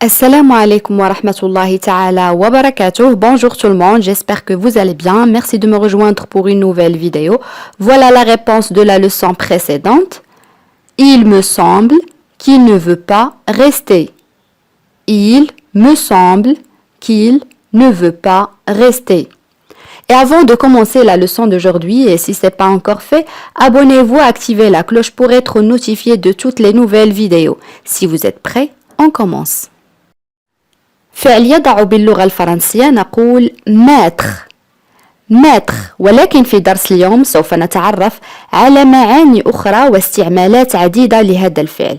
Assalamu alaikum wa rahmatullahi ta'ala wa barakatuh. Bonjour tout le monde, j'espère que vous allez bien. Merci de me rejoindre pour une nouvelle vidéo. Voilà la réponse de la leçon précédente. Il me semble qu'il ne veut pas rester. Il me semble qu'il ne veut pas rester. Et avant de commencer la leçon d'aujourd'hui, et si ce n'est pas encore fait, abonnez-vous, activez la cloche pour être notifié de toutes les nouvelles vidéos. Si vous êtes prêts, on commence. فعل يضع باللغة الفرنسية نقول ماتر ولكن في درس اليوم سوف نتعرف على معاني أخرى واستعمالات عديدة لهذا الفعل.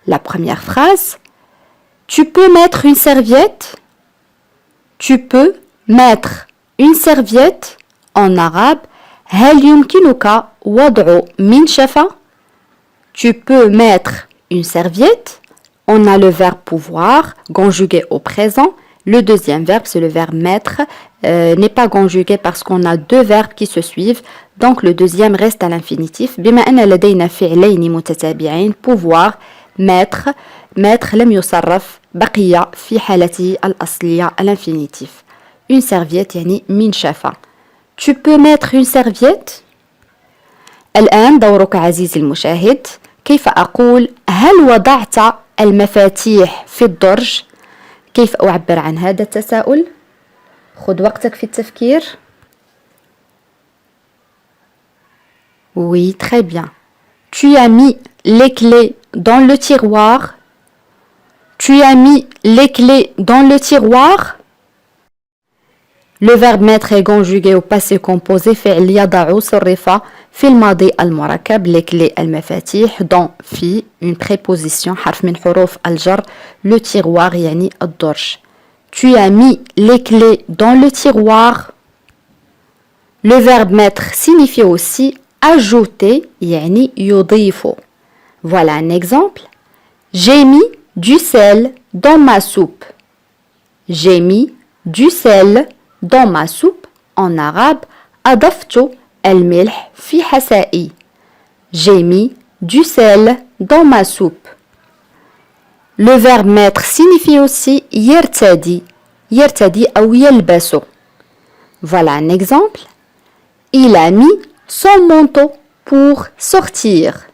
La première phrase: Tu peux mettre une serviette? Tu peux mettre une serviette. En arabe: هل يمكنك وضع منشفة? Tu peux mettre une serviette. On a le verbe pouvoir, conjugué au présent. Le deuxième verbe, c'est le verbe mettre, n'est pas conjugué parce qu'on a deux verbes qui se suivent. Donc, le deuxième reste à l'infinitif. بما أن لدينا فعلين متتابعين pouvoir, mettre لم يصرف بقي في حالته الأصلية à l'infinitif. Une serviette يعني منشفة. Tu peux mettre une serviette. الآن دورك عزيزي المشاهد. كيف أقول هل وضعت المفاتيح في الدرج؟ كيف أعبر عن هذا التساؤل؟ خذ وقتك في التفكير. Oui, très bien. Tu as mis les clés dans le tiroir. Tu as mis les clés dans le tiroir. Le verbe mettre est conjugué au passé composé فعل يضع صرف في الماضي المركب les clés المفاتيح dans في une préposition حرف من حروف الجر le tiroir يعني الدرج. Tu as mis les clés dans le tiroir. Le verbe mettre signifie aussi ajouter يعني يضيف. Voilà un exemple. J'ai mis du sel dans ma soupe. J'ai mis du sel dans ma soupe. En arabe: أضفت الملح في حسائي. J'ai mis du sel dans ma soupe. Le verbe mettre signifie aussi يرتدي أو يلبس. Voilà un exemple. Il a mis son manteau pour sortir.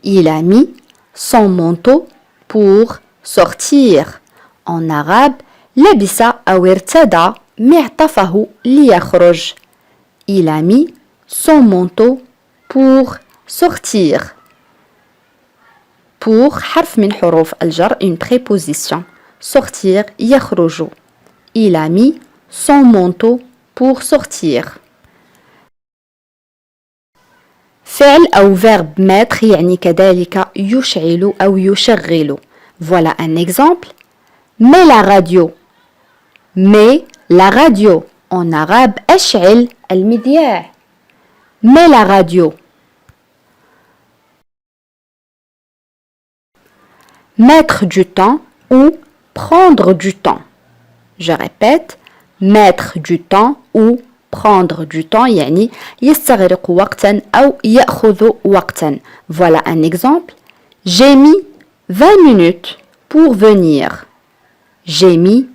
Il a mis son manteau pour sortir. En arabe: لبس أو ارتدى معطفه ليخرج. Il a mis son manteau pour sortir. Pour حرف من حروف الجر une préposition. Sortir يخرج. Il a mis son manteau pour sortir. فعل أو verbe mettre يعني كذلك يشعل أو يشغل. Voilà un exemple. Mets la radio. Mets la radio. En arabe: أشعل المذياع. Mets la radio. Mettre du temps ou prendre du temps. Je répète: mettre du temps ou prendre du temps يعني يستغرق وقتا أو يأخذ وقتا. Voilà un exemple. J'ai mis 20 minutes pour venir. J'ai mis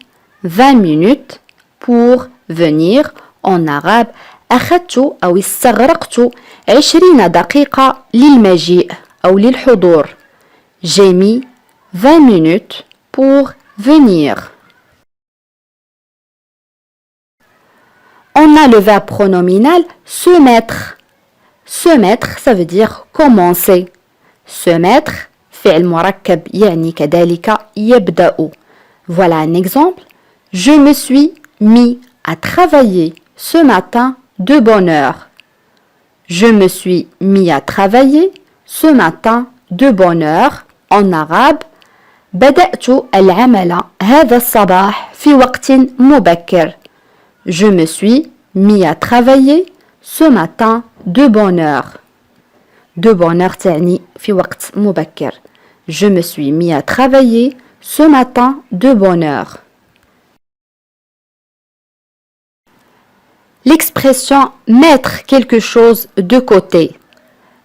20 minutes pour venir. En arabe: أخذت أو استغرقت 20 دقيقة للمجيء أو للحضور. J'ai mis 20 minutes pour venir. On a le verbe pronominal se mettre. Se mettre, ça veut dire commencer. Se mettre فعل مركب يعني كذلك يبدأ. Voilà un exemple. Je me suis mis à travailler ce matin de bonne heure. Je me suis mis à travailler ce matin de bonne heure. En arabe: بدأت العمل هذا الصباح في وقت مبكر. Je me suis mis à travailler ce matin de bonne heure. De bonne heure تعني في وقت مبكر. Je me suis mis à travailler ce matin de bonne heure. L'expression mettre quelque chose de côté.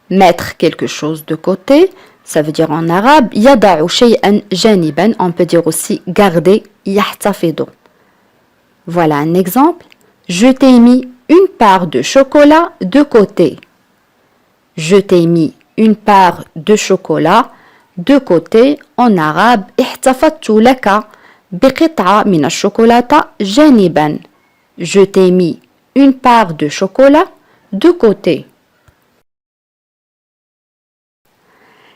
Mettre quelque chose de côté Ça veut dire en arabe يضع شيئا جانبا. On peut dire aussi garder يحتفظ. Voilà un exemple. Je t'ai mis une part de chocolat de côté. Je t'ai mis une part de chocolat de côté. En arabe احتفظت لك بقطعة من الشوكولاتة جانبا. Je t'ai mis une part de chocolat de côté.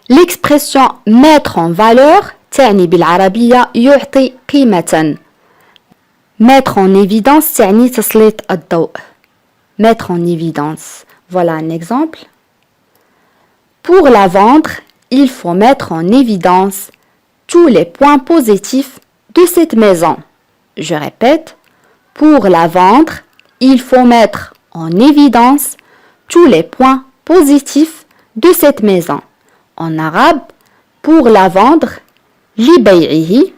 L'expression mettre en valeur تعني بالعربية يعطي قيمة. Mettre en évidence تعني تسليط الضوء. Mettre en évidence. Voilà un exemple. Pour la vendre, il faut mettre en évidence tous les points positifs de cette maison. Je répète. Pour la vendre, il faut mettre en évidence tous les points positifs de cette maison. En arabe, pour la vendre, لبيعه,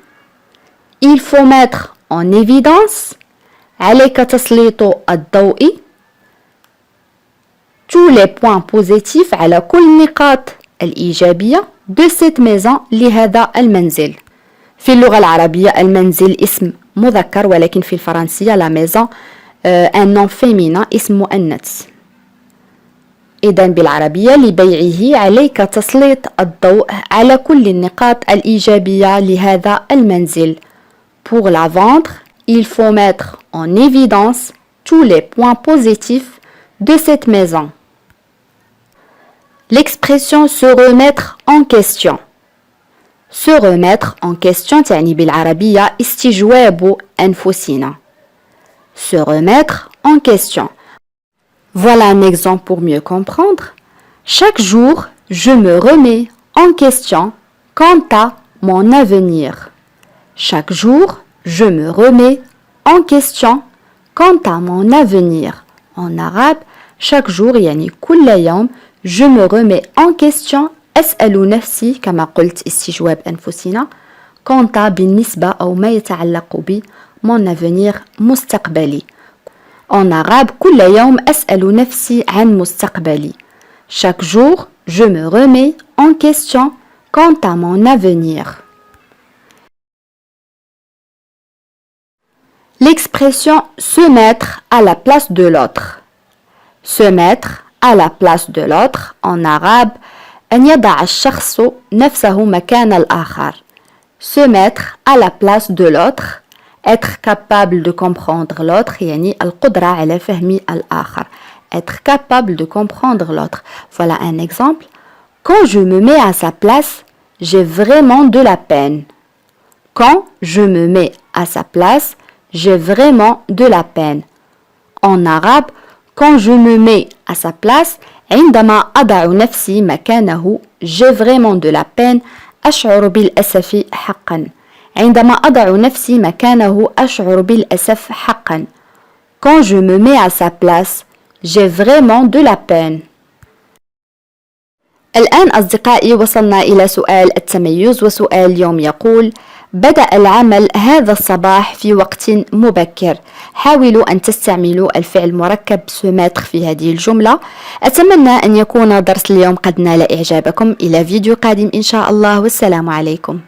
il faut mettre en évidence عليك تسليط الضوء tous les points positifs على كل النقاط الإيجابية de cette maison لهذا المنزل. في اللغة العربية المنزل اسم مذكر ولكن في الفرنسية la maison un nom féminin اسم مؤنث. إذن بالعربية لبيعه عليك تسليط الضوء على كل النقاط الإيجابية لهذا المنزل. Pour la vendre, il faut mettre en évidence tous les points positifs de cette maison. L'expression se remettre en question. Se remettre en question تعني بالعربية استجواب أنفسنا. Se remettre en question. Voilà un exemple pour mieux comprendre. Chaque jour, je me remets en question quant à mon avenir. Chaque jour, je me remets en question quant à mon avenir. En arabe, chaque jour يعني كل يوم je me remets en question أسأل نفسي كما قلت استجواب أنفسنا quant à بالنسبة أو ما يتعلق ب mon avenir مستقبلي. En arabe كل يوم أسأل نفسي عن مستقبلي. Chaque jour, je me remets en question quant à mon avenir. L'expression se mettre à la place de l'autre. Se mettre à la place de l'autre en arabe أن يضع الشخص نفسه مكان الآخر. Se mettre à la place de l'autre. Être capable de comprendre l'autre يعني القدرة على فهم الآخر. Être capable de comprendre l'autre. Voilà un exemple. Quand je me mets à sa place, j'ai vraiment de la peine. Quand je me mets à sa place, j'ai vraiment de la peine. En arabe, quand je me mets à sa place, عندما أضع نفسي مكانه, j'ai vraiment de la peine, أشعر بالأسف حقا. عندما أضع نفسي مكانه أشعر بالأسف حقا. Quand je me mets à sa place, j'ai vraiment de la peine. الآن أصدقائي وصلنا إلى سؤال التميز، وسؤال اليوم يقول: بدأ العمل هذا الصباح في وقت مبكر. حاولوا أن تستعملوا الفعل المركب se mettre في هذه الجملة. أتمنى أن يكون درس اليوم قد نال إعجابكم. إلى فيديو قادم إن شاء الله، والسلام عليكم.